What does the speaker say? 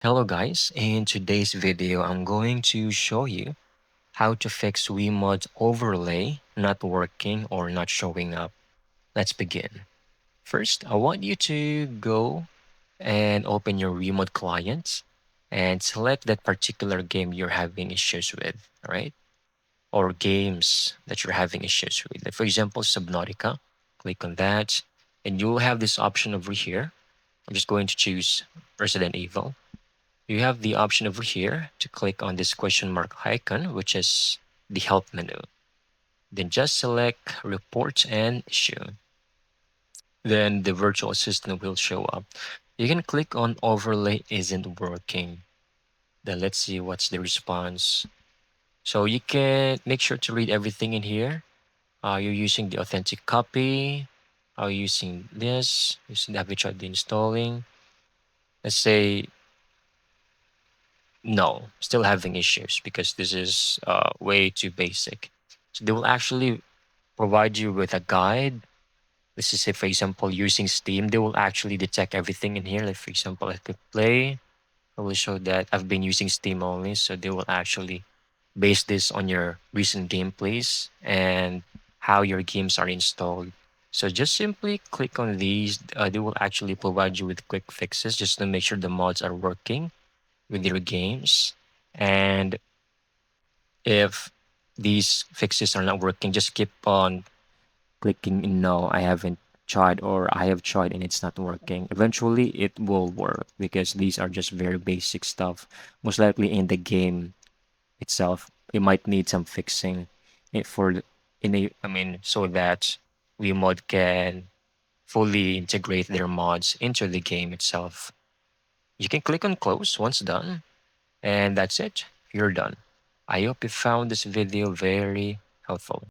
Hello guys, in today's video I'm going to show you how to fix WeMod's overlay not working or not showing up. Let's begin. First, I want you to go and open your WeMod client and select that particular game you're having issues with, alright? Or games that you're having issues with. Like for example, Subnautica. Click on that and you'll have this option over here. I'm just going to choose Resident Evil. You have the option over here to click on this question mark icon, which is the help menu. Then just select report and issue. Then the virtual assistant will show up. You can click on overlay isn't working. Then let's see what's the response. So you can make sure to read everything in here. You're using the authentic copy. Are you using this? Have you tried the installing? Let's say no, still having issues because this is way too basic. So they will actually provide you with a guide. Let's just say, for example, using Steam, they will actually detect everything in here. Like, for example, I could play. I will show that I've been using Steam only. So they will actually base this on your recent gameplays and how your games are installed. So just simply click on these. They will actually provide you with quick fixes just to make sure the mods are working with your games. And if these fixes are not working, just keep on clicking no, I haven't tried, or I have tried and it's not working. Eventually, it will work because these are just very basic stuff. Most likely in the game itself, it might need some fixing for in a, I mean, so that WeMod can fully integrate their mods into the game itself. You can click on close once done. And that's it. You're done. I hope you found this video very helpful.